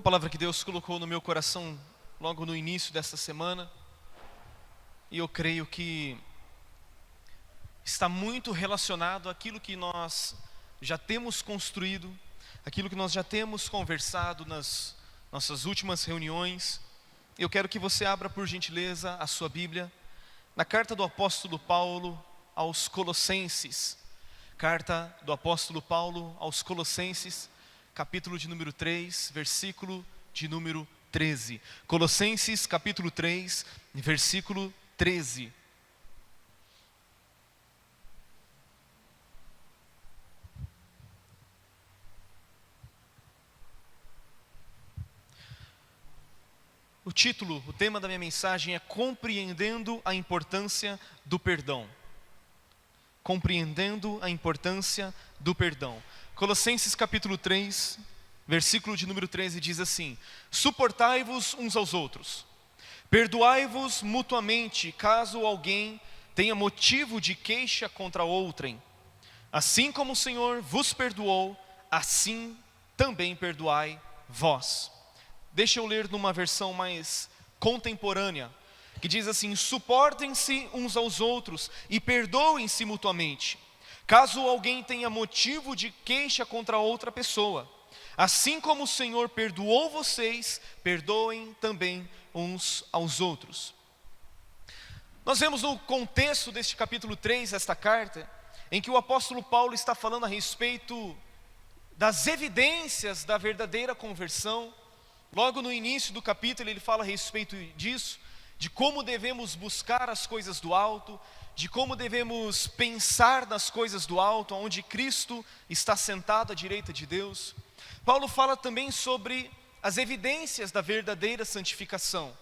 palavra que Deus colocou no meu coração logo no início desta semana, e eu creio que está muito relacionado àquilo que nós já temos construído, aquilo que nós já temos conversado nas nossas últimas reuniões. Eu quero que você abra, por gentileza, a sua Bíblia na carta do apóstolo Paulo aos Colossenses. Carta do apóstolo Paulo aos Colossenses, capítulo de número 3, versículo de número 13. Colossenses, capítulo 3, versículo 13. O título, o tema da minha mensagem é Compreendendo a Importância do Perdão. Compreendendo a importância do perdão. Colossenses capítulo 3, versículo de número 13 diz assim: Suportai-vos uns aos outros, perdoai-vos mutuamente, caso alguém tenha motivo de queixa contra outrem. Assim como o Senhor vos perdoou, assim também perdoai vós. Deixa eu ler numa versão mais contemporânea, que diz assim: suportem-se uns aos outros e perdoem-se mutuamente, caso alguém tenha motivo de queixa contra outra pessoa. Assim como o Senhor perdoou vocês, perdoem também uns aos outros. Nós vemos no contexto deste capítulo 3, esta carta, em que o apóstolo Paulo está falando a respeito das evidências da verdadeira conversão. Logo no início do capítulo ele fala a respeito disso, de como devemos buscar as coisas do alto, de como devemos pensar nas coisas do alto, onde Cristo está sentado à direita de Deus. Paulo fala também sobre as evidências da verdadeira santificação,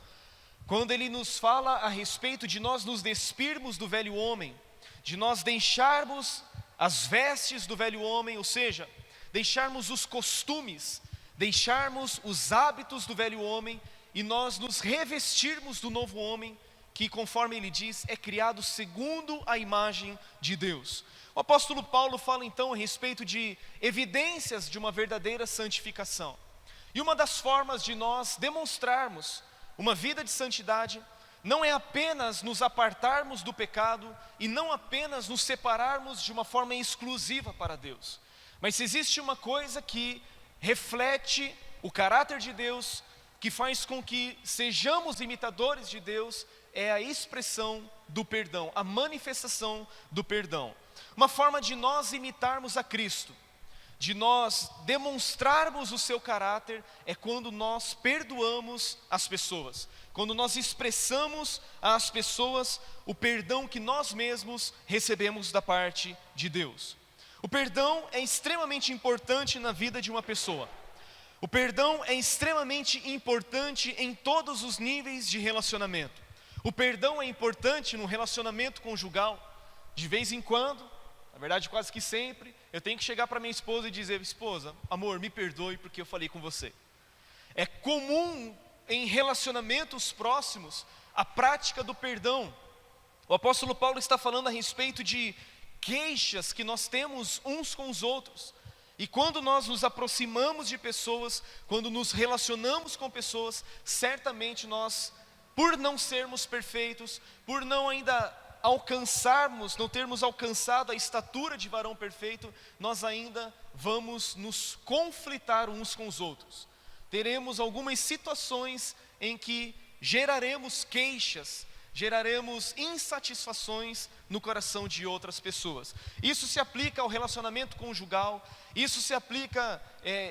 quando ele nos fala a respeito de nós nos despirmos do velho homem, de nós deixarmos as vestes do velho homem, ou seja, deixarmos os costumes, deixarmos os hábitos do velho homem e nós nos revestirmos do novo homem, que conforme ele diz, é criado segundo a imagem de Deus. O apóstolo Paulo fala então a respeito de evidências de uma verdadeira santificação. E uma das formas de nós demonstrarmos uma vida de santidade não é apenas nos apartarmos do pecado e não apenas nos separarmos de uma forma exclusiva para Deus. Mas se existe uma coisa que reflete o caráter de Deus, que faz com que sejamos imitadores de Deus, é a expressão do perdão, a manifestação do perdão. Uma forma de nós imitarmos a Cristo, de nós demonstrarmos o seu caráter, é quando nós perdoamos as pessoas, quando nós expressamos às pessoas o perdão que nós mesmos recebemos da parte de Deus. O perdão é extremamente importante na vida de uma pessoa. O perdão é extremamente importante em todos os níveis de relacionamento. O perdão é importante no relacionamento conjugal. De vez em quando, na verdade quase que sempre, eu tenho que chegar para minha esposa e dizer: esposa, amor, me perdoe porque eu falei com você. É comum em relacionamentos próximos a prática do perdão. O apóstolo Paulo está falando a respeito de queixas que nós temos uns com os outros. E quando nós nos aproximamos de pessoas, quando nos relacionamos com pessoas, certamente nós, por não sermos perfeitos, por não ainda alcançarmos, não termos alcançado a estatura de varão perfeito, nós ainda vamos nos conflitar uns com os outros. Teremos algumas situações em que geraremos queixas, geraremos insatisfações no coração de outras pessoas. Isso se aplica ao relacionamento conjugal, isso se aplica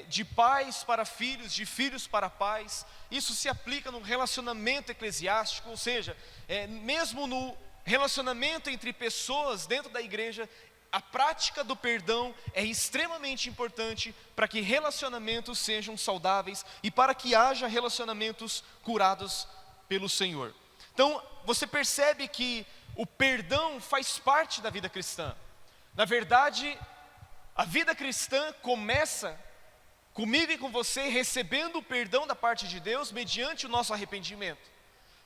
de pais para filhos, de filhos para pais, isso se aplica no relacionamento eclesiástico, ou seja, mesmo no relacionamento entre pessoas dentro da igreja, a prática do perdão é extremamente importante para que relacionamentos sejam saudáveis e para que haja relacionamentos curados pelo Senhor. Então, você percebe que o perdão faz parte da vida cristã. Na verdade, a vida cristã começa comigo e com você recebendo o perdão da parte de Deus mediante o nosso arrependimento.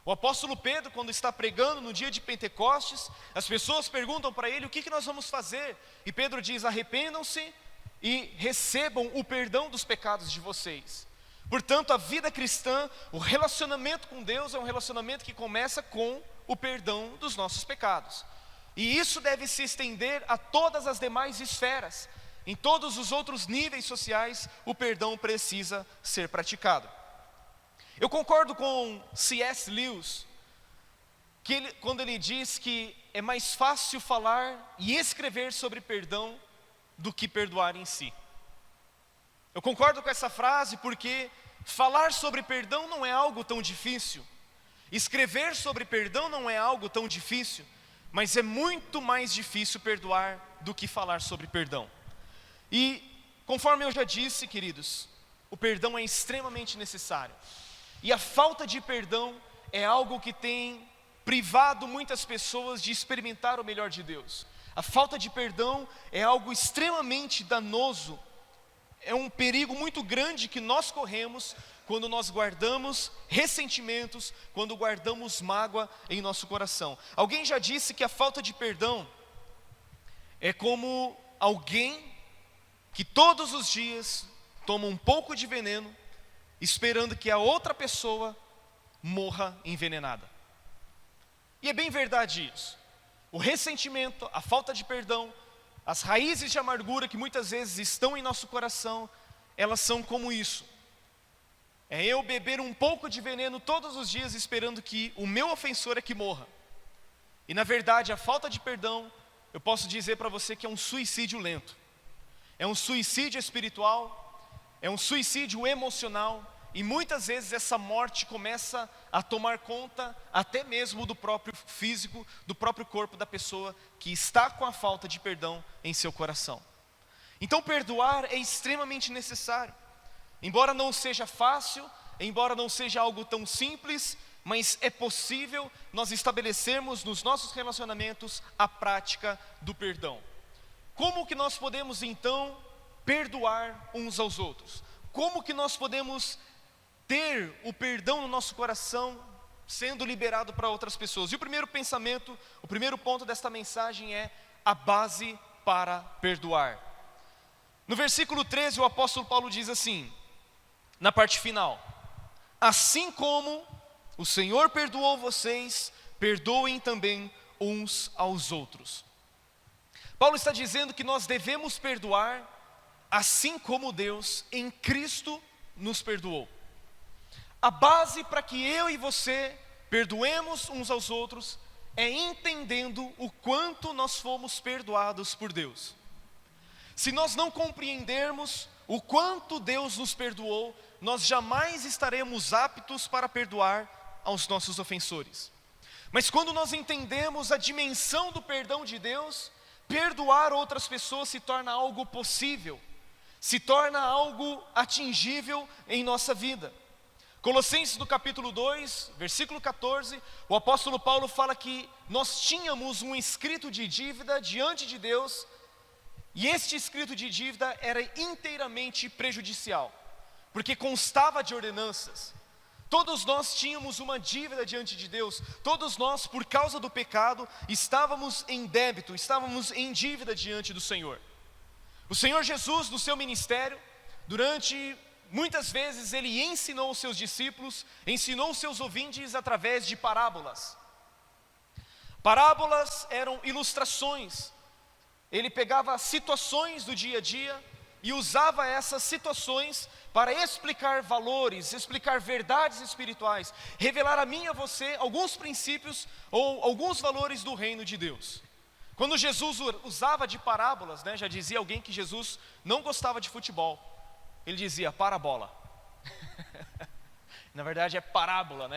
O apóstolo Pedro, quando está pregando no dia de Pentecostes, as pessoas perguntam para ele: o que nós vamos fazer? E Pedro diz: arrependam-se e recebam o perdão dos pecados de vocês. Portanto, a vida cristã, o relacionamento com Deus é um relacionamento que começa com o perdão dos nossos pecados. E isso deve se estender a todas as demais esferas. Em todos os outros níveis sociais, o perdão precisa ser praticado. Eu concordo com C.S. Lewis, quando ele diz que é mais fácil falar e escrever sobre perdão do que perdoar em si. Eu concordo com essa frase porque falar sobre perdão não é algo tão difícil. Escrever sobre perdão não é algo tão difícil, mas é muito mais difícil perdoar do que falar sobre perdão. E, conforme eu já disse, queridos, o perdão é extremamente necessário. E a falta de perdão é algo que tem privado muitas pessoas de experimentar o melhor de Deus. A falta de perdão é algo extremamente danoso. É um perigo muito grande que nós corremos quando nós guardamos ressentimentos, quando guardamos mágoa em nosso coração. Alguém já disse que a falta de perdão é como alguém que todos os dias toma um pouco de veneno, esperando que a outra pessoa morra envenenada. E é bem verdade isso. O ressentimento, a falta de perdão, as raízes de amargura que muitas vezes estão em nosso coração, elas são como isso. É eu beber um pouco de veneno todos os dias esperando que o meu ofensor é que morra. E na verdade a falta de perdão, eu posso dizer para você que é um suicídio lento. É um suicídio espiritual, é um suicídio emocional, e muitas vezes essa morte começa a tomar conta até mesmo do próprio físico, do próprio corpo da pessoa que está com a falta de perdão em seu coração. Então perdoar é extremamente necessário. Embora não seja fácil, embora não seja algo tão simples, mas é possível nós estabelecermos nos nossos relacionamentos a prática do perdão. Como que nós podemos então perdoar uns aos outros? Como que nós podemos ter o perdão no nosso coração sendo liberado para outras pessoas? E o primeiro pensamento, o primeiro ponto desta mensagem é a base para perdoar. No versículo 13, o apóstolo Paulo diz assim, na parte final: assim como o Senhor perdoou vocês, perdoem também uns aos outros. Paulo está dizendo que nós devemos perdoar assim como Deus em Cristo nos perdoou. A base para que eu e você perdoemos uns aos outros é entendendo o quanto nós fomos perdoados por Deus. Se nós não compreendermos o quanto Deus nos perdoou, nós jamais estaremos aptos para perdoar aos nossos ofensores. Mas quando nós entendemos a dimensão do perdão de Deus, perdoar outras pessoas se torna algo possível, se torna algo atingível em nossa vida. Colossenses no capítulo 2, versículo 14, o apóstolo Paulo fala que nós tínhamos um escrito de dívida diante de Deus, e este escrito de dívida era inteiramente prejudicial, porque constava de ordenanças. Todos nós tínhamos uma dívida diante de Deus, todos nós, por causa do pecado, estávamos em débito, estávamos em dívida diante do Senhor. O Senhor Jesus, no seu ministério, muitas vezes ele ensinou os seus discípulos, ensinou os seus ouvintes através de parábolas. Parábolas eram ilustrações. Ele pegava situações do dia a dia e usava essas situações para explicar valores, explicar verdades espirituais, revelar a mim e a você alguns princípios ou alguns valores do reino de Deus. Quando Jesus usava de parábolas, já dizia alguém que Jesus não gostava de futebol. Ele dizia parabola. Na verdade é parábola,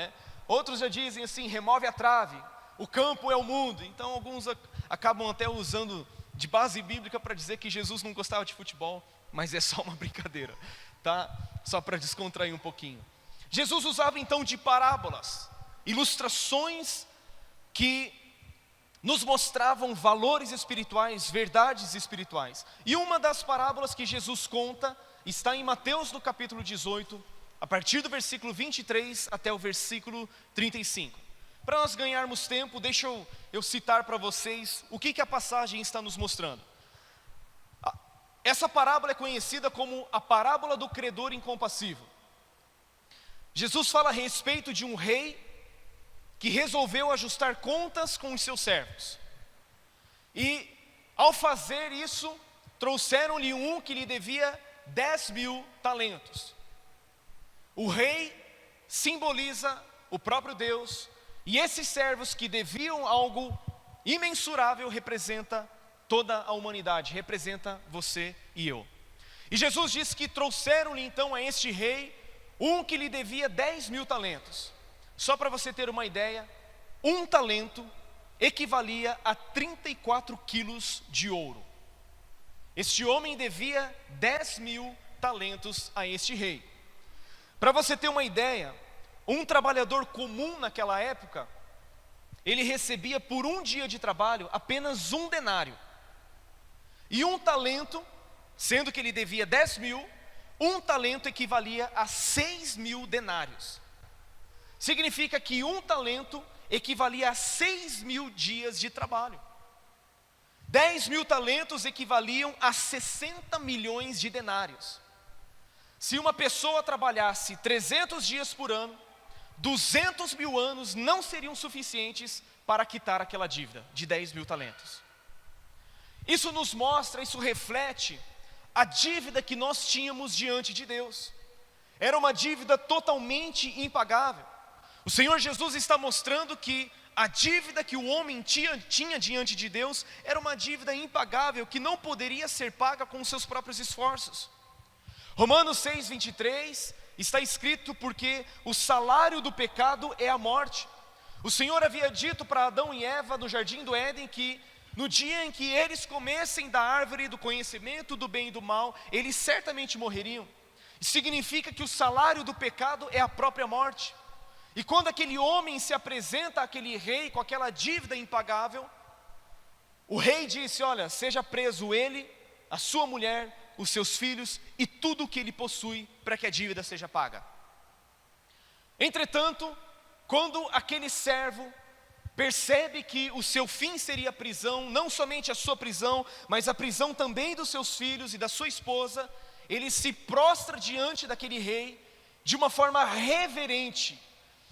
Outros já dizem assim, remove a trave, o campo é o mundo. Então alguns acabam até usando de base bíblica para dizer que Jesus não gostava de futebol, mas é só uma brincadeira, tá? Só para descontrair um pouquinho. Jesus usava então de parábolas, ilustrações que nos mostravam valores espirituais, verdades espirituais. E uma das parábolas que Jesus conta está em Mateus no capítulo 18, a partir do versículo 23 até o versículo 35. Para nós ganharmos tempo, deixa eu citar para vocês o que a passagem está nos mostrando. Essa parábola é conhecida como a parábola do credor incompassivo. Jesus fala a respeito de um rei que resolveu ajustar contas com os seus servos. E ao fazer isso, trouxeram-lhe um que lhe devia 10.000 talentos. O rei simboliza o próprio Deus, e esses servos que deviam algo imensurável representa toda a humanidade, representa você e eu. E Jesus diz que trouxeram-lhe então a este rei um que lhe devia 10.000 talentos. Só para você ter uma ideia, um talento equivalia a 34 quilos de ouro. Este homem devia 10.000 talentos a este rei. Para você ter uma ideia, um trabalhador comum naquela época, ele recebia por um dia de trabalho apenas 1 denário. E um talento, sendo que ele devia 10.000, um talento equivalia a 6.000 denários. Significa que um talento equivalia a 6.000 dias de trabalho. 10.000 talentos equivaliam a 60 milhões de denários. Se uma pessoa trabalhasse 300 dias por ano, 200.000 anos não seriam suficientes para quitar aquela dívida de 10.000 talentos. Isso nos mostra, isso reflete a dívida que nós tínhamos diante de Deus. Era uma dívida totalmente impagável. O Senhor Jesus está mostrando que a dívida que o homem tinha diante de Deus era uma dívida impagável, que não poderia ser paga com os seus próprios esforços. Romanos 6:23 está escrito: porque o salário do pecado é a morte. O Senhor havia dito para Adão e Eva no jardim do Éden que no dia em que eles comessem da árvore do conhecimento do bem e do mal, eles certamente morreriam. Significa que o salário do pecado é a própria morte. E quando aquele homem se apresenta àquele rei com aquela dívida impagável, o rei disse: olha, seja preso ele, a sua mulher, os seus filhos e tudo o que ele possui, para que a dívida seja paga. Entretanto, quando aquele servo percebe que o seu fim seria a prisão, não somente a sua prisão, mas a prisão também dos seus filhos e da sua esposa, ele se prostra diante daquele rei de uma forma reverente.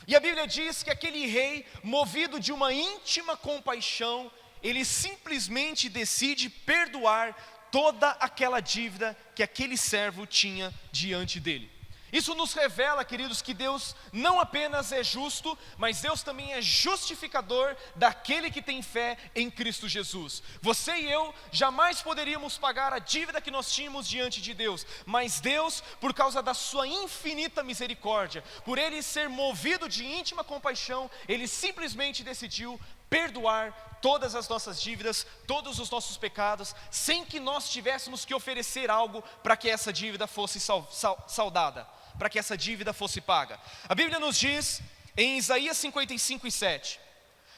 E a Bíblia diz que aquele rei, movido de uma íntima compaixão, ele simplesmente decide perdoar toda aquela dívida que aquele servo tinha diante dele. Isso nos revela, queridos, que Deus não apenas é justo, mas Deus também é justificador daquele que tem fé em Cristo Jesus. Você e eu jamais poderíamos pagar a dívida que nós tínhamos diante de Deus, mas Deus, por causa da sua infinita misericórdia, por Ele ser movido de íntima compaixão, Ele simplesmente decidiu perdoar todas as nossas dívidas, todos os nossos pecados, sem que nós tivéssemos que oferecer algo para que essa dívida fosse saldada, para que essa dívida fosse paga. A Bíblia nos diz em Isaías 55:7: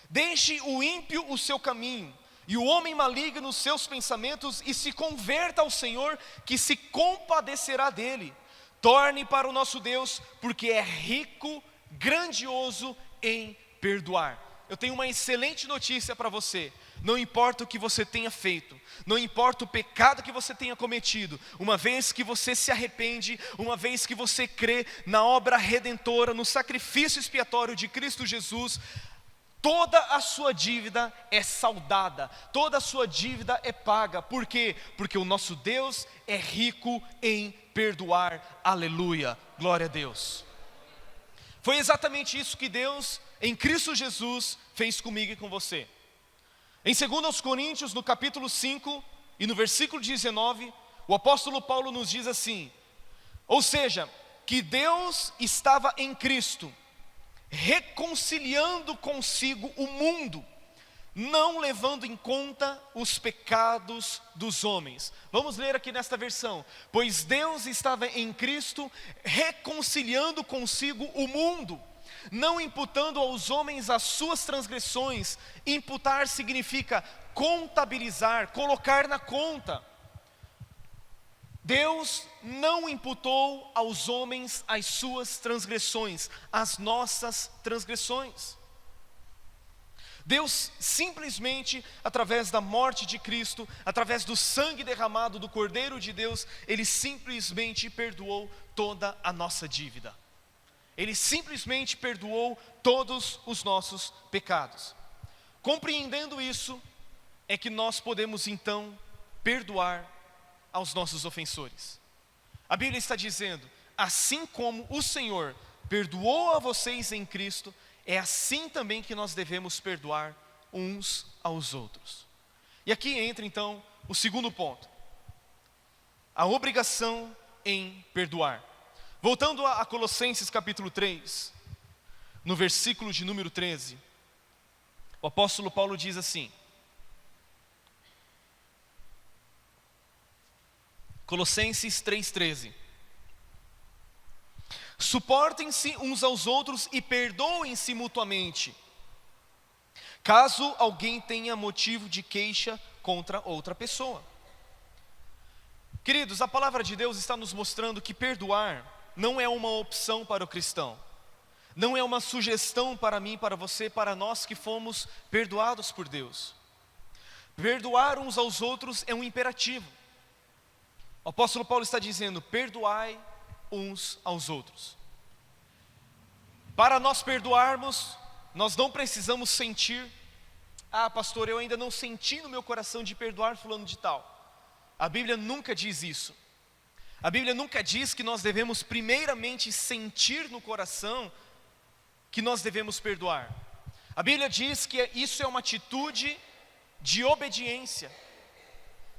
deixe o ímpio o seu caminho, e o homem maligno os seus pensamentos, e se converta ao Senhor, que se compadecerá dele. Torne para o nosso Deus, porque é rico, grandioso em perdoar. Eu tenho uma excelente notícia para você. Não importa o que você tenha feito, não importa o pecado que você tenha cometido, uma vez que você se arrepende, uma vez que você crê na obra redentora, no sacrifício expiatório de Cristo Jesus, toda a sua dívida é saldada, toda a sua dívida é paga. Por quê? Porque o nosso Deus é rico em perdoar. Aleluia, glória a Deus. Foi exatamente isso que Deus, em Cristo Jesus, fez comigo e com você. Em 2 Coríntios, no capítulo 5 e no versículo 19, o apóstolo Paulo nos diz assim: ou seja, que Deus estava em Cristo, reconciliando consigo o mundo, não levando em conta os pecados dos homens. Vamos ler aqui nesta versão: pois Deus estava em Cristo, reconciliando consigo o mundo, não imputando aos homens as suas transgressões. Imputar significa contabilizar, colocar na conta. Deus não imputou aos homens as suas transgressões, as nossas transgressões. Deus simplesmente, através da morte de Cristo, através do sangue derramado do Cordeiro de Deus, Ele simplesmente perdoou toda a nossa dívida. Ele simplesmente perdoou todos os nossos pecados. Compreendendo isso, é que nós podemos então perdoar aos nossos ofensores. A Bíblia está dizendo, assim como o Senhor perdoou a vocês em Cristo, é assim também que nós devemos perdoar uns aos outros. E aqui entra então o segundo ponto, a obrigação em perdoar. Voltando a Colossenses capítulo 3, no versículo de número 13, o apóstolo Paulo diz assim, Colossenses 3,13: suportem-se uns aos outros e perdoem-se mutuamente, caso alguém tenha motivo de queixa contra outra pessoa. Queridos, a palavra de Deus está nos mostrando que perdoar não é uma opção para o cristão, não é uma sugestão para mim, para você, para nós que fomos perdoados por Deus. Perdoar uns aos outros é um imperativo. O apóstolo Paulo está dizendo, perdoai uns aos outros. Para nós perdoarmos, nós não precisamos sentir, pastor, eu ainda não senti no meu coração de perdoar fulano de tal. A Bíblia nunca diz isso. A Bíblia nunca diz que nós devemos primeiramente sentir no coração que nós devemos perdoar. A Bíblia diz que isso é uma atitude de obediência.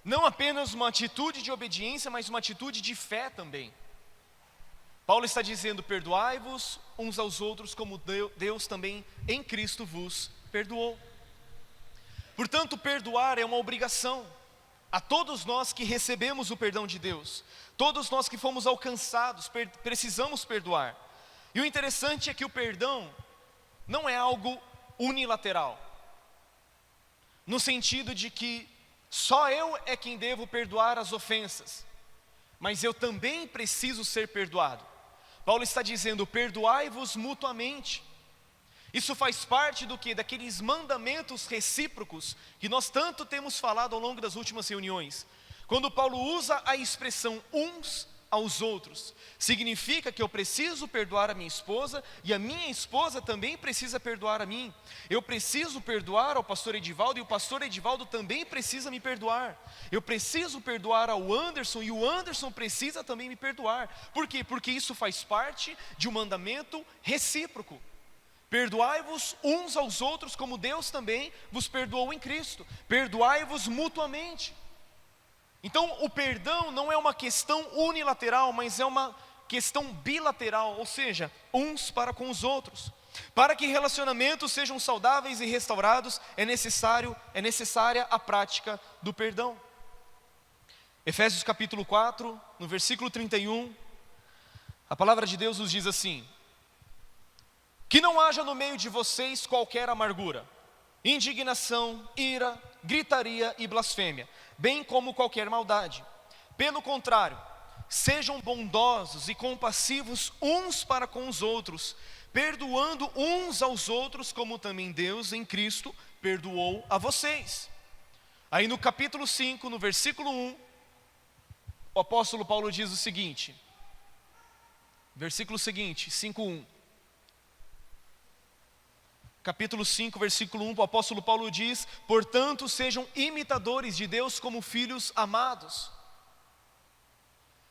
Não apenas uma atitude de obediência, mas uma atitude de fé também. Paulo está dizendo, perdoai-vos uns aos outros como Deus também em Cristo vos perdoou. Portanto, perdoar é uma obrigação a todos nós que recebemos o perdão de Deus. Todos nós que fomos alcançados, precisamos perdoar. E o interessante é que o perdão não é algo unilateral, no sentido de que só eu é quem devo perdoar as ofensas, mas eu também preciso ser perdoado. Paulo está dizendo, perdoai-vos mutuamente. Isso faz parte do que? Daqueles mandamentos recíprocos que nós tanto temos falado ao longo das últimas reuniões. Quando Paulo usa a expressão uns aos outros, significa que eu preciso perdoar a minha esposa e a minha esposa também precisa perdoar a mim. Eu preciso perdoar ao pastor Edivaldo e o pastor Edivaldo também precisa me perdoar. Eu preciso perdoar ao Anderson e o Anderson precisa também me perdoar. Por quê? Porque isso faz parte de um mandamento recíproco. Perdoai-vos uns aos outros como Deus também vos perdoou em Cristo. Perdoai-vos mutuamente. Então o perdão não é uma questão unilateral, mas é uma questão bilateral, ou seja, uns para com os outros. Para que relacionamentos sejam saudáveis e restaurados, é necessária a prática do perdão. Efésios capítulo 4, no versículo 31, a palavra de Deus nos diz assim: que não haja no meio de vocês qualquer amargura, indignação, ira, gritaria e blasfêmia, bem como qualquer maldade. Pelo contrário, sejam bondosos e compassivos uns para com os outros, perdoando uns aos outros, como também Deus em Cristo perdoou a vocês. Aí no capítulo 5, no versículo 1, o apóstolo Paulo diz o seguinte, versículo seguinte, 5:1. Capítulo 5, versículo 1, o apóstolo Paulo diz, portanto sejam imitadores de Deus como filhos amados.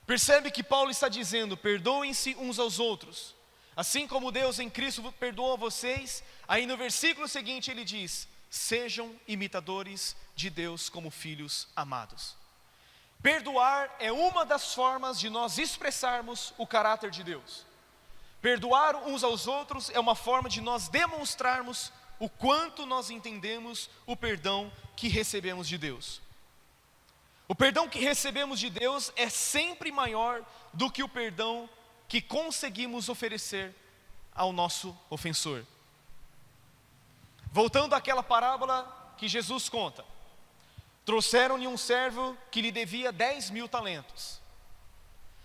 Percebe que Paulo está dizendo, perdoem-se uns aos outros, assim como Deus em Cristo perdoou a vocês. Aí no versículo seguinte ele diz, sejam imitadores de Deus como filhos amados. Perdoar é uma das formas de nós expressarmos o caráter de Deus. Perdoar uns aos outros é uma forma de nós demonstrarmos o quanto nós entendemos o perdão que recebemos de Deus. O perdão que recebemos de Deus é sempre maior do que o perdão que conseguimos oferecer ao nosso ofensor. Voltando àquela parábola que Jesus conta, trouxeram-lhe um servo que lhe devia 10.000 talentos.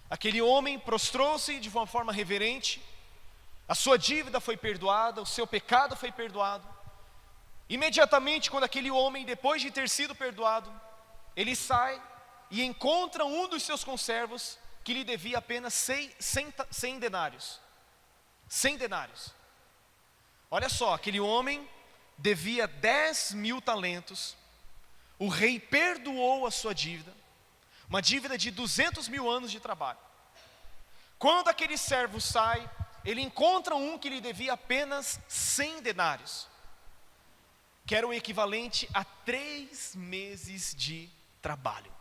Aquele homem prostrou-se de uma forma reverente, a sua dívida foi perdoada, o seu pecado foi perdoado. Imediatamente quando aquele homem, depois de ter sido perdoado, ele sai e encontra um dos seus conservos que lhe devia apenas 100 denários. 100 denários. Olha só, aquele homem devia 10.000 talentos. O rei perdoou a sua dívida, uma dívida de 200.000 anos de trabalho. Quando aquele servo sai, ele encontra um que lhe devia apenas 100 denários, que era o equivalente a 3 meses de trabalho.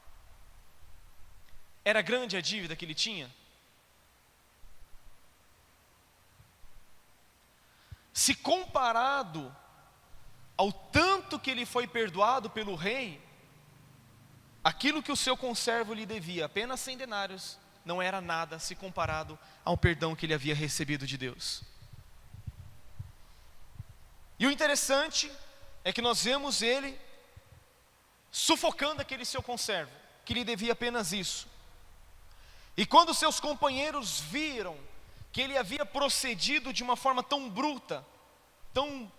Era grande a dívida que ele tinha? Se comparado ao tanto que ele foi perdoado pelo rei, aquilo que o seu conservo lhe devia, apenas 100 denários, não era nada se comparado ao perdão que ele havia recebido de Deus. E o interessante é que nós vemos ele sufocando aquele seu conservo, que lhe devia apenas isso. E quando seus companheiros viram que ele havia procedido de uma forma tão bruta, tão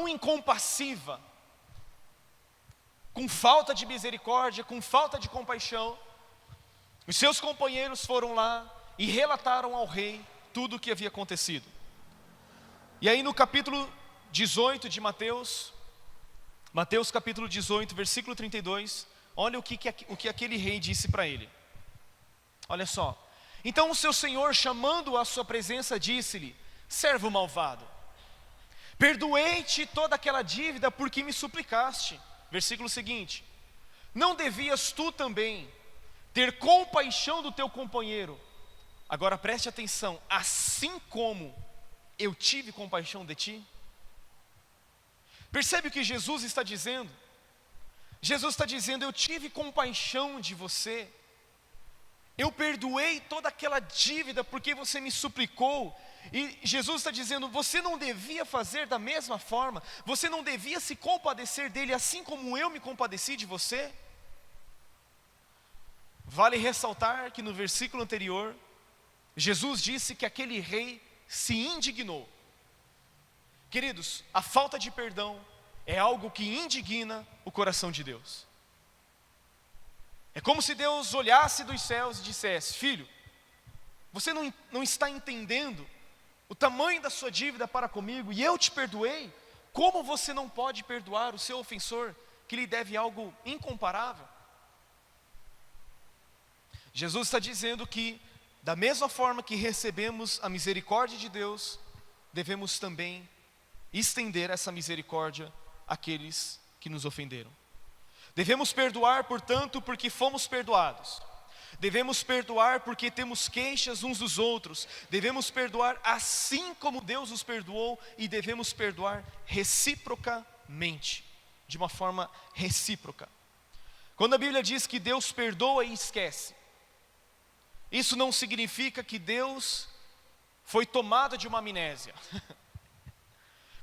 incompassiva, com falta de misericórdia, com falta de compaixão, os seus companheiros foram lá e relataram ao rei tudo o que havia acontecido. E aí no capítulo 18 de Mateus capítulo 18, versículo 32, olha o que aquele rei disse para ele. Olha só. Então o seu senhor, chamando-o à sua presença, disse-lhe: servo malvado, perdoei-te toda aquela dívida porque me suplicaste. Versículo seguinte: não devias tu também ter compaixão do teu companheiro? Agora preste atenção: assim como eu tive compaixão de ti. Percebe o que Jesus está dizendo? Jesus está dizendo: eu tive compaixão de você, eu perdoei toda aquela dívida porque você me suplicou. E Jesus está dizendo: você não devia fazer da mesma forma, você não devia se compadecer dele assim como eu me compadeci de você? Vale ressaltar que no versículo anterior, Jesus disse que aquele rei se indignou. Queridos, a falta de perdão é algo que indigna o coração de Deus. É como se Deus olhasse dos céus e dissesse: filho, você não está entendendo o tamanho da sua dívida para comigo, e eu te perdoei. Como você não pode perdoar o seu ofensor, que lhe deve algo incomparável? Jesus está dizendo que, da mesma forma que recebemos a misericórdia de Deus, devemos também estender essa misericórdia àqueles que nos ofenderam. Devemos perdoar, portanto, porque fomos perdoados. Devemos perdoar porque temos queixas uns dos outros. Devemos perdoar assim como Deus nos perdoou, e devemos perdoar reciprocamente, de uma forma recíproca. Quando a Bíblia diz que Deus perdoa e esquece, isso não significa que Deus foi tomado de uma amnésia.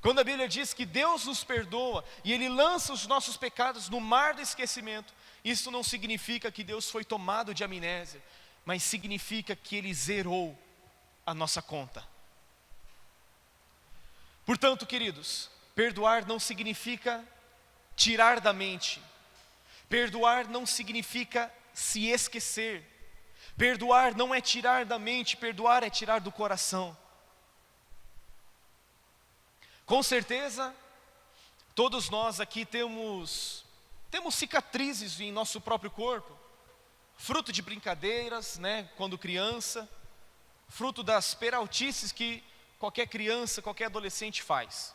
Quando a Bíblia diz que Deus nos perdoa e Ele lança os nossos pecados no mar do esquecimento, isso não significa que Deus foi tomado de amnésia, mas significa que Ele zerou a nossa conta. Portanto, queridos, perdoar não significa tirar da mente. Perdoar não significa se esquecer. Perdoar não é tirar da mente, perdoar é tirar do coração. Com certeza, todos nós aqui temos cicatrizes em nosso próprio corpo, fruto de brincadeiras, né, quando criança, fruto das peraltices que qualquer criança, qualquer adolescente faz.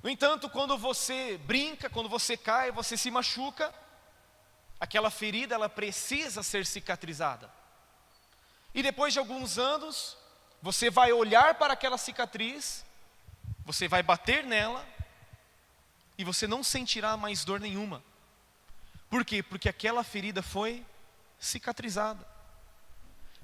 No entanto, quando você brinca, quando você cai, você se machuca, aquela ferida, ela precisa ser cicatrizada. E depois de alguns anos, você vai olhar para aquela cicatriz, você vai bater nela, e você não sentirá mais dor nenhuma. Por quê? Porque aquela ferida foi cicatrizada.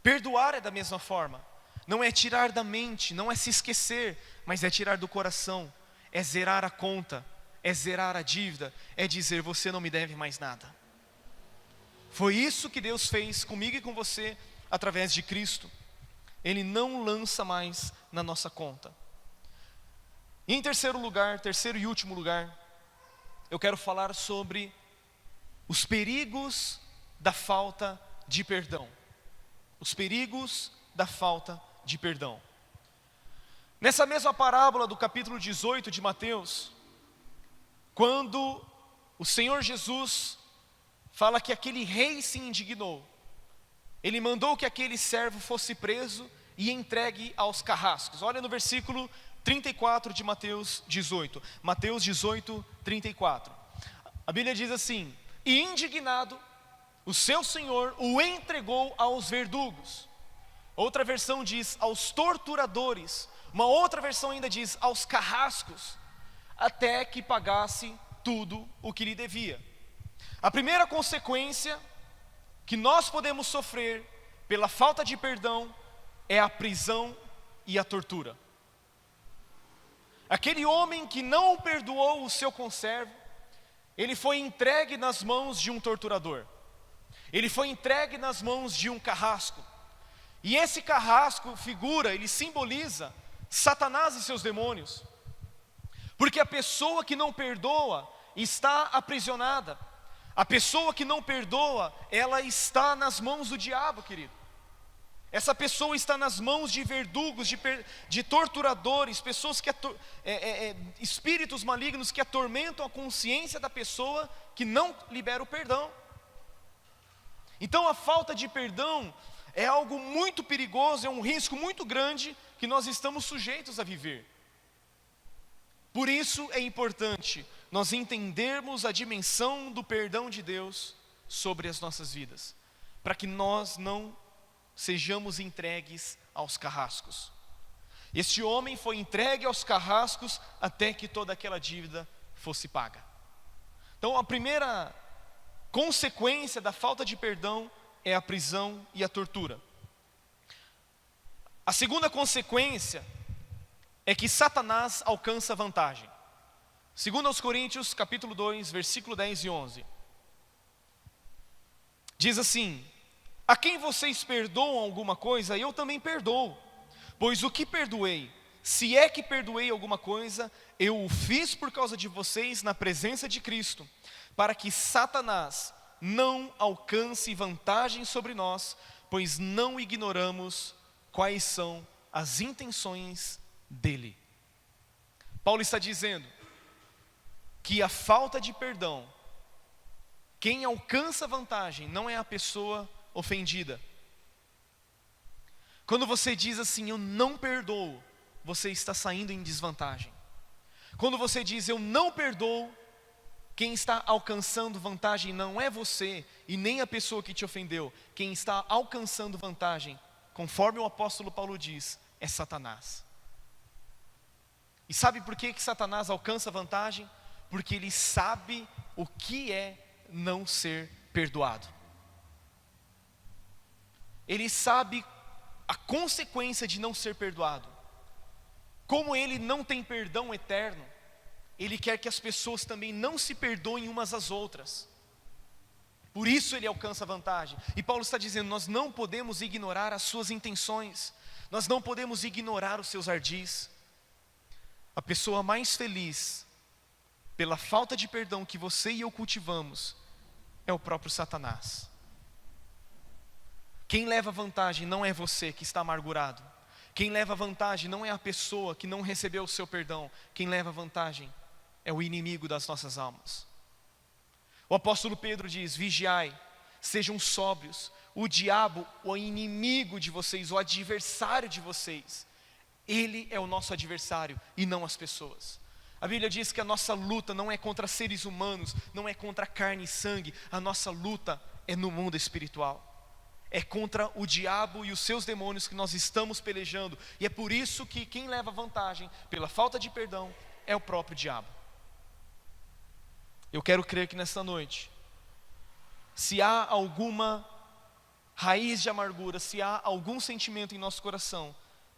Perdoar é da mesma forma. Não é tirar da mente, não é se esquecer, mas é tirar do coração. É zerar a conta, é zerar a dívida, é dizer: você não me deve mais nada. Foi isso que Deus fez comigo e com você através de Cristo. Ele não lança mais na nossa conta. E em terceiro e último lugar, eu quero falar sobre os perigos da falta de perdão. Os perigos da falta de perdão. Nessa mesma parábola do capítulo 18 de Mateus, quando o Senhor Jesus fala que aquele rei se indignou, ele mandou que aquele servo fosse preso e entregue aos carrascos. Olha no versículo 34 de Mateus 18. Mateus 18, 34. A Bíblia diz assim: e indignado, o seu senhor o entregou aos verdugos. Outra versão diz aos torturadores. Uma outra versão ainda diz aos carrascos, até que pagasse tudo o que lhe devia. A primeira consequência que nós podemos sofrer pela falta de perdão é a prisão e a tortura. Aquele homem que não perdoou o seu conservo, ele foi entregue nas mãos de um torturador. Ele foi entregue nas mãos de um carrasco. E esse carrasco ele simboliza Satanás e seus demônios. Porque a pessoa que não perdoa está aprisionada. A pessoa que não perdoa, ela está nas mãos do diabo, querido. Essa pessoa está nas mãos de verdugos, de torturadores, pessoas espíritos malignos que atormentam a consciência da pessoa que não libera o perdão. Então a falta de perdão é algo muito perigoso, é um risco muito grande que nós estamos sujeitos a viver. Por isso é importante nós entendermos a dimensão do perdão de Deus sobre as nossas vidas, para que nós não sejamos entregues aos carrascos. Este homem foi entregue aos carrascos até que toda aquela dívida fosse paga. Então a primeira consequência da falta de perdão é a prisão e a tortura. A segunda consequência é que Satanás alcança vantagem. Segundo aos Coríntios, capítulo 2, versículo 10 e 11. Diz assim: a quem vocês perdoam alguma coisa, eu também perdoo. Pois o que perdoei, se é que perdoei alguma coisa, eu o fiz por causa de vocês na presença de Cristo, para que Satanás não alcance vantagem sobre nós, pois não ignoramos quais são as intenções dele. Paulo está dizendo que a falta de perdão, quem alcança vantagem não é a pessoa ofendida. Quando você diz assim, eu não perdoo, você está saindo em desvantagem. Quando você diz, eu não perdoo, quem está alcançando vantagem não é você e nem a pessoa que te ofendeu. Quem está alcançando vantagem, conforme o apóstolo Paulo diz, é Satanás. E sabe por que Satanás alcança vantagem? Porque ele sabe o que é não ser perdoado. Ele sabe a consequência de não ser perdoado. Como ele não tem perdão eterno, ele quer que as pessoas também não se perdoem umas às outras. Por isso ele alcança vantagem. E Paulo está dizendo, nós não podemos ignorar as suas intenções. Nós não podemos ignorar os seus ardis. A pessoa mais feliz pela falta de perdão que você e eu cultivamos é o próprio Satanás. Quem leva vantagem não é você que está amargurado. Quem leva vantagem não é a pessoa que não recebeu o seu perdão. Quem leva vantagem é o inimigo das nossas almas. O apóstolo Pedro diz, vigiai, sejam sóbrios. O diabo, o inimigo de vocês, o adversário de vocês, ele é o nosso adversário e não as pessoas. A Bíblia diz que a nossa luta não é contra seres humanos, não é contra carne e sangue. A nossa luta é no mundo espiritual. É contra o diabo e os seus demônios que nós estamos pelejando. E é por isso que quem leva vantagem pela falta de perdão é o próprio diabo. Eu quero crer que nesta noite, se há alguma raiz de amargura, se há algum sentimento em nosso coração,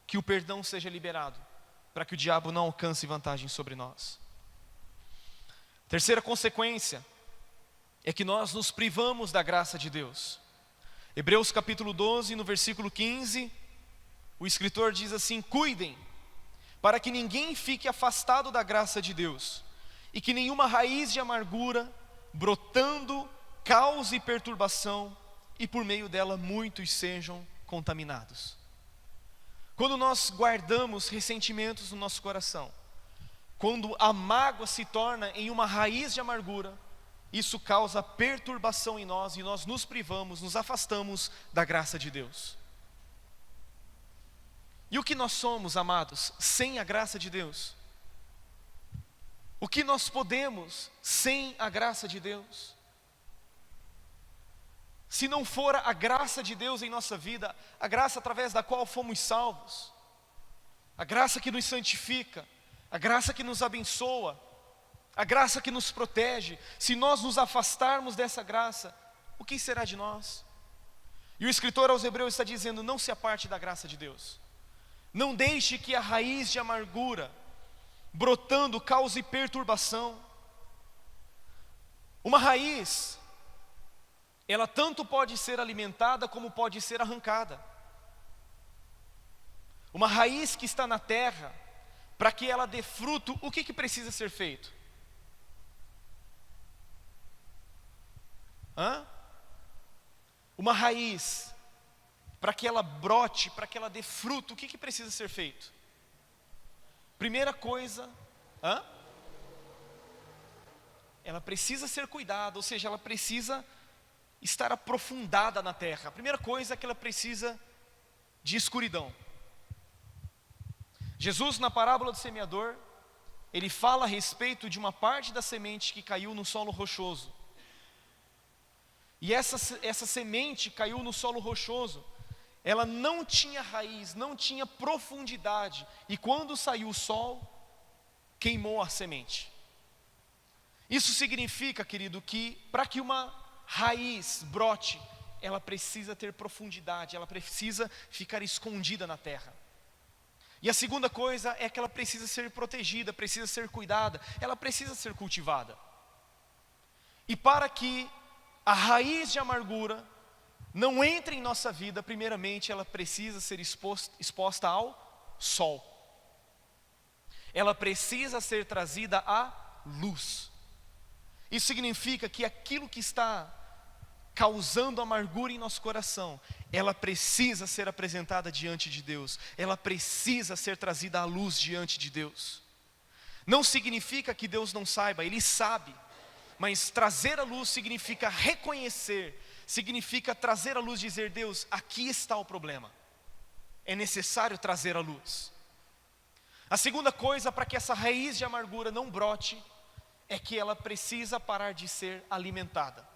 que o perdão seja liberado, para que o diabo não alcance vantagem sobre nós. Terceira consequência é que nós nos privamos da graça de Deus. Hebreus capítulo 12, no versículo 15, o escritor diz assim, cuidem, para que ninguém fique afastado da graça de Deus, e que nenhuma raiz de amargura, brotando, cause perturbação e por meio dela muitos sejam contaminados. Quando nós guardamos ressentimentos no nosso coração, quando a mágoa se torna em uma raiz de amargura, isso causa perturbação em nós e nós nos privamos, nos afastamos da graça de Deus. E o que nós somos, amados, sem a graça de Deus? O que nós podemos sem a graça de Deus? Se não for a graça de Deus em nossa vida, a graça através da qual fomos salvos, a graça que nos santifica, a graça que nos abençoa, a graça que nos protege, se nós nos afastarmos dessa graça, o que será de nós? E o escritor aos Hebreus está dizendo: não se aparte da graça de Deus. Não deixe que a raiz de amargura brotando cause perturbação. Uma raiz, ela tanto pode ser alimentada como pode ser arrancada. Uma raiz que está na terra, para que ela dê fruto, o que precisa ser feito? Uma raiz, para que ela brote, para que ela dê fruto, o que precisa ser feito? Primeira coisa, ela precisa ser cuidada, ou seja, ela precisa estar aprofundada na terra. A primeira coisa é que ela precisa de escuridão. Jesus, na parábola do semeador, ele fala a respeito de uma parte da semente que caiu no solo rochoso. E essa semente caiu no solo rochoso. Ela não tinha raiz, não tinha profundidade. E quando saiu o sol, queimou a semente. Isso significa, querido, que para que uma raiz brote, ela precisa ter profundidade, ela precisa ficar escondida na terra. E a segunda coisa é que ela precisa ser protegida, precisa ser cuidada, ela precisa ser cultivada. E para que a raiz de amargura não entre em nossa vida, primeiramente ela precisa ser exposta ao sol. Ela precisa ser trazida à luz. Isso significa que aquilo que está causando amargura em nosso coração, ela precisa ser apresentada diante de Deus. Ela precisa ser trazida à luz diante de Deus. Não significa que Deus não saiba, Ele sabe. Mas trazer à luz significa reconhecer, significa trazer à luz, dizer: Deus, aqui está o problema. É necessário trazer à luz. A segunda coisa, para que essa raiz de amargura não brote, é que ela precisa parar de ser alimentada.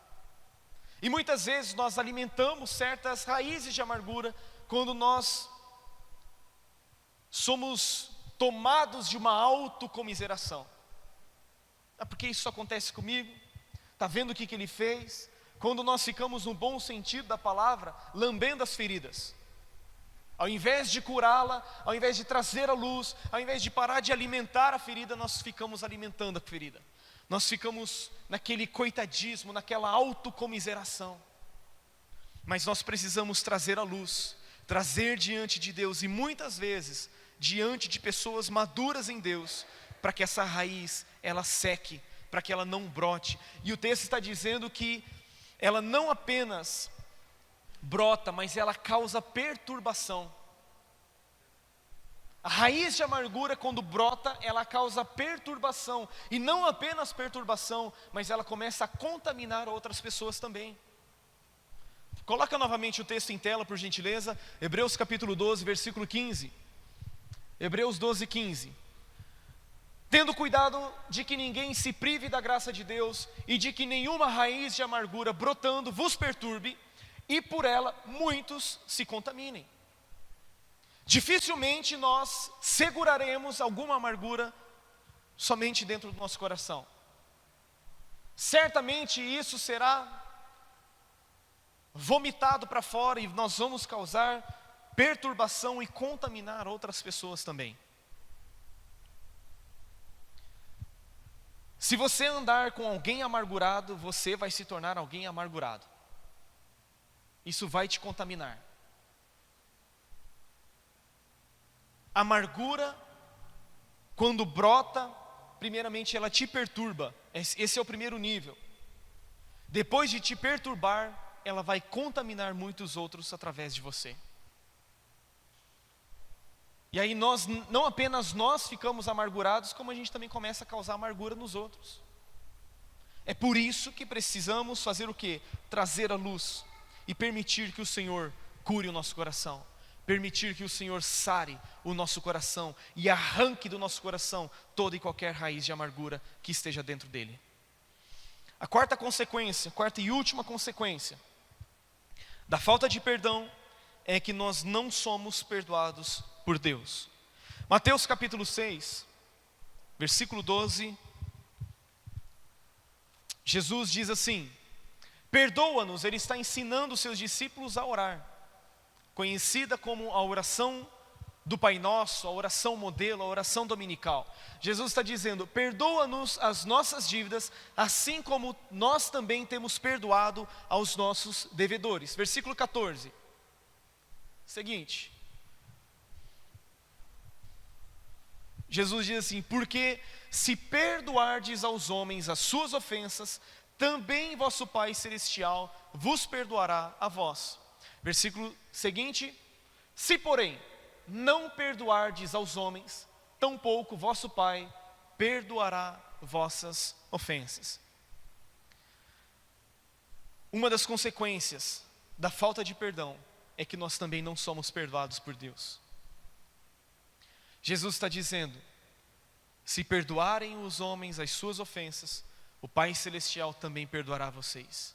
E muitas vezes nós alimentamos certas raízes de amargura quando nós somos tomados de uma autocomiseração. Porque isso acontece comigo? Está vendo o que ele fez? Quando nós ficamos no bom sentido da palavra, lambendo as feridas. Ao invés de curá-la, ao invés de trazer a luz, ao invés de parar de alimentar a ferida, nós ficamos alimentando a ferida. Nós ficamos naquele coitadismo, naquela autocomiseração. Mas nós precisamos trazer a luz, trazer diante de Deus, e muitas vezes diante de pessoas maduras em Deus, para que essa raiz ela seque, para que ela não brote. E o texto está dizendo que ela não apenas brota, mas ela causa perturbação. A raiz de amargura, quando brota, ela causa perturbação. E não apenas perturbação, mas ela começa a contaminar outras pessoas também. Coloca novamente o texto em tela, por gentileza. Hebreus capítulo 12, versículo 15. Hebreus 12, 15. Tendo cuidado de que ninguém se prive da graça de Deus, e de que nenhuma raiz de amargura brotando vos perturbe, e por ela muitos se contaminem. Dificilmente nós seguraremos alguma amargura somente dentro do nosso coração. Certamente isso será vomitado para fora, e nós vamos causar perturbação e contaminar outras pessoas também. Se você andar com alguém amargurado, você vai se tornar alguém amargurado. Isso vai te contaminar. Amargura, quando brota, primeiramente ela te perturba. Esse é o primeiro nível. Depois de te perturbar, ela vai contaminar muitos outros através de você. E aí não apenas nós ficamos amargurados, como a gente também começa a causar amargura nos outros. É por isso que precisamos fazer o quê? Trazer a luz e permitir que o Senhor cure o nosso coração. Permitir que o Senhor sare o nosso coração e arranque do nosso coração toda e qualquer raiz de amargura que esteja dentro dele. A quarta e última consequência da falta de perdão é que nós não somos perdoados por Deus. Mateus capítulo 6, versículo 12, Jesus diz assim: perdoa-nos, ele está ensinando os seus discípulos a orar, conhecida como a oração do Pai Nosso, a oração modelo, a oração dominical. Jesus está dizendo: perdoa-nos as nossas dívidas, assim como nós também temos perdoado aos nossos devedores. Versículo 14, seguinte, Jesus diz assim: porque se perdoardes aos homens as suas ofensas, também vosso Pai Celestial vos perdoará a vós. Versículo seguinte: se porém não perdoardes aos homens, tampouco vosso Pai perdoará vossas ofensas. Uma das consequências da falta de perdão é que nós também não somos perdoados por Deus. Jesus está dizendo: se perdoarem os homens as suas ofensas, o Pai Celestial também perdoará vocês.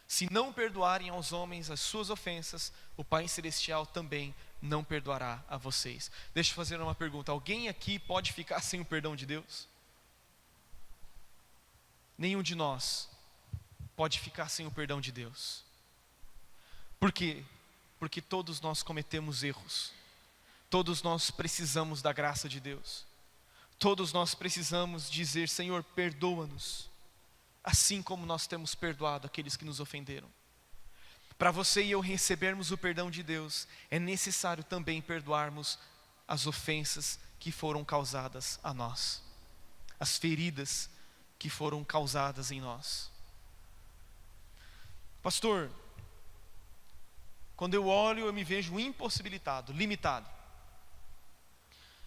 Se não perdoarem aos homens as suas ofensas, o Pai Celestial também não perdoará a vocês. Deixa eu fazer uma pergunta: alguém aqui pode ficar sem o perdão de Deus? Nenhum de nós pode ficar sem o perdão de Deus. Por quê? Porque todos nós cometemos erros. Todos nós precisamos da graça de Deus. Todos nós precisamos dizer: Senhor, perdoa-nos, assim como nós temos perdoado aqueles que nos ofenderam. Para você e eu recebermos o perdão de Deus, é necessário também perdoarmos as ofensas que foram causadas a nós, as feridas que foram causadas em nós. Pastor, quando eu olho, eu me vejo impossibilitado, limitado.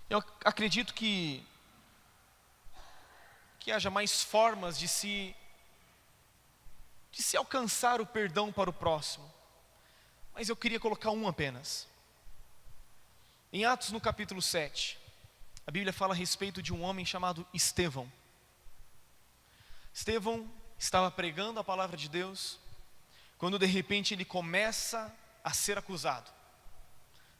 Eu acredito que haja mais formas de se alcançar o perdão para o próximo, mas eu queria colocar um apenas. Em Atos no capítulo 7, a Bíblia fala a respeito de um homem chamado Estevão. Estevão estava pregando a palavra de Deus, quando de repente ele começa a ser acusado.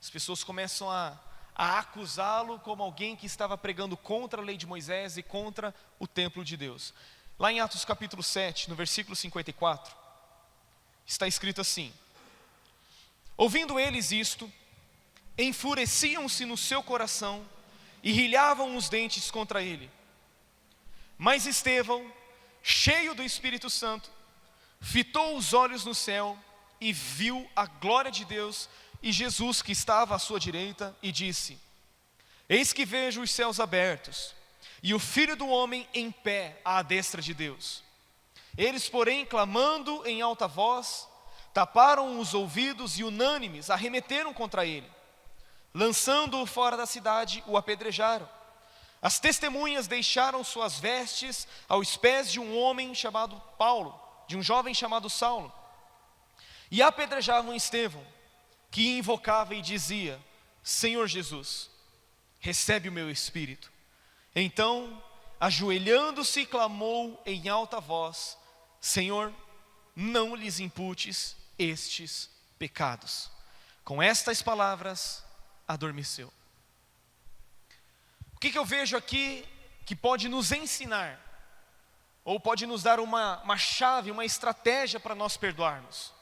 As pessoas começam a acusá-lo como alguém que estava pregando contra a lei de Moisés e contra o templo de Deus. Lá em Atos capítulo 7, no versículo 54, está escrito assim: ouvindo eles isto, enfureciam-se no seu coração e rilhavam os dentes contra ele. Mas Estevão, cheio do Espírito Santo, fitou os olhos no céu e viu a glória de Deus e Jesus que estava à sua direita, e disse: eis que vejo os céus abertos e o Filho do homem em pé à destra de Deus. Eles, porém, clamando em alta voz, taparam os ouvidos e unânimes arremeteram contra ele. Lançando-o fora da cidade, o apedrejaram. As testemunhas deixaram suas vestes aos pés de um homem chamado Paulo, de um jovem chamado Saulo, e apedrejavam Estevão, que invocava e dizia: Senhor Jesus, recebe o meu espírito. Então, ajoelhando-se, clamou em alta voz: Senhor, não lhes imputes estes pecados. Com estas palavras, adormeceu. O que eu vejo aqui que pode nos ensinar, ou pode nos dar uma chave, uma estratégia para nós perdoarmos?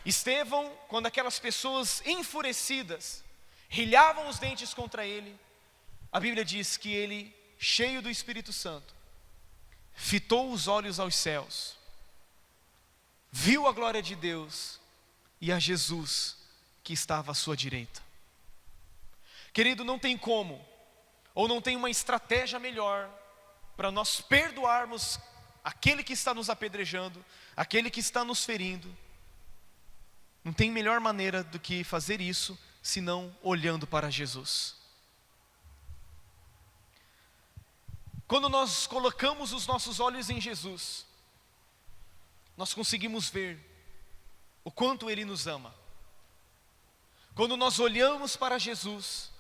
Estevão, quando aquelas pessoas enfurecidas rilhavam os dentes contra ele, a Bíblia diz que ele, cheio do Espírito Santo, fitou os olhos aos céus, viu a glória de Deus e a Jesus que estava à sua direita. Querido, não tem como, ou não tem uma estratégia melhor para nós perdoarmos aquele que está nos apedrejando, aquele que está nos ferindo, Não tem melhor maneira do que fazer isso, senão olhando para Jesus. Quando nós colocamos os nossos olhos em Jesus, nós conseguimos ver o quanto Ele nos ama. Quando nós olhamos para Jesus,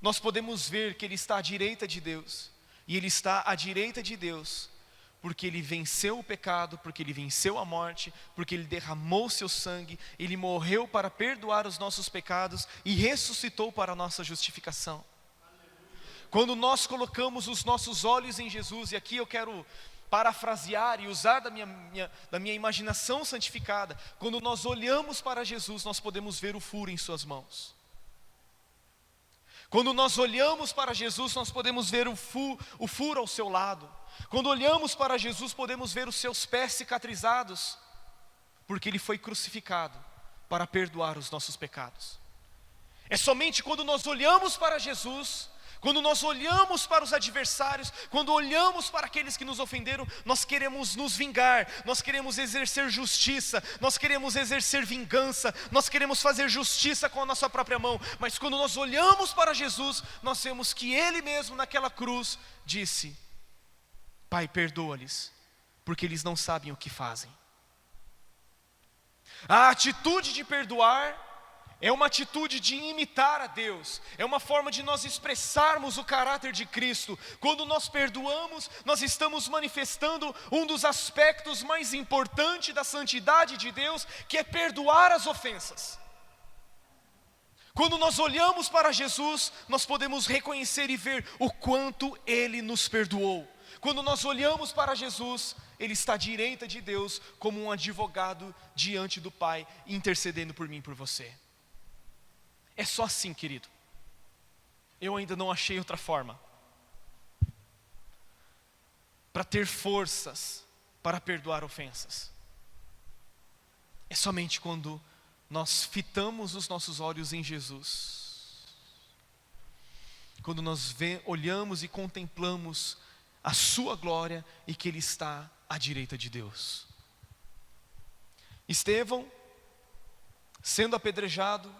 nós podemos ver que Ele está à direita de Deus. E Ele está à direita de Deus porque Ele venceu o pecado, porque Ele venceu a morte, porque Ele derramou seu sangue, Ele morreu para perdoar os nossos pecados e ressuscitou para a nossa justificação. Quando nós colocamos os nossos olhos em Jesus, e aqui eu quero parafrasear e usar da minha imaginação santificada, quando nós olhamos para Jesus, nós podemos ver o furo em suas mãos. Quando nós olhamos para Jesus, nós podemos ver o furo ao seu lado. Quando olhamos para Jesus, podemos ver os seus pés cicatrizados, porque Ele foi crucificado para perdoar os nossos pecados. É somente quando nós olhamos para Jesus, quando nós olhamos para os adversários, quando olhamos para aqueles que nos ofenderam, nós queremos nos vingar, nós queremos exercer justiça, nós queremos exercer vingança, nós queremos fazer justiça com a nossa própria mão. Mas quando nós olhamos para Jesus, nós vemos que Ele mesmo naquela cruz disse: Pai, perdoa-lhes, porque eles não sabem o que fazem. A atitude de perdoar é uma atitude de imitar a Deus, é uma forma de nós expressarmos o caráter de Cristo. Quando nós perdoamos, nós estamos manifestando um dos aspectos mais importantes da santidade de Deus, que é perdoar as ofensas. Quando nós olhamos para Jesus, nós podemos reconhecer e ver o quanto Ele nos perdoou. Quando nós olhamos para Jesus, Ele está à direita de Deus como um advogado diante do Pai, intercedendo por mim e por você. É só assim, querido. Eu ainda não achei outra forma para ter forças para perdoar ofensas. É somente quando nós fitamos os nossos olhos em Jesus. Quando nós olhamos e contemplamos a sua glória e que Ele está à direita de Deus. Estevão, sendo apedrejado,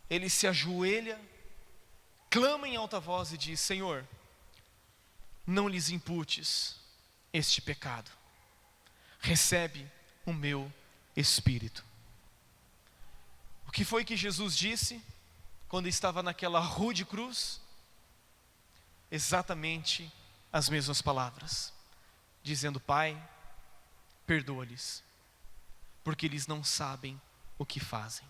ele se ajoelha, clama em alta voz e diz: Senhor, não lhes imputes este pecado, recebe o meu espírito. O que foi que Jesus disse quando estava naquela rude cruz? Exatamente as mesmas palavras, dizendo: Pai, perdoa-lhes, porque eles não sabem o que fazem.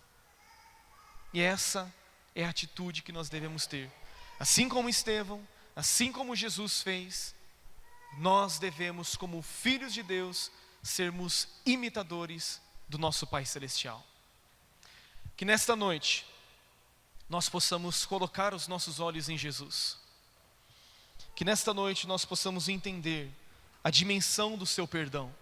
E essa é a atitude que nós devemos ter. Assim como Estevão, assim como Jesus fez, nós devemos, como filhos de Deus, sermos imitadores do nosso Pai Celestial. Que nesta noite nós possamos colocar os nossos olhos em Jesus. Que nesta noite nós possamos entender a dimensão do seu perdão.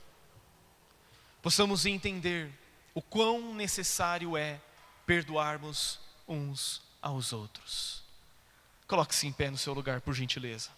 Possamos entender o quão necessário é perdoarmos uns aos outros. Coloque-se em pé no seu lugar, por gentileza.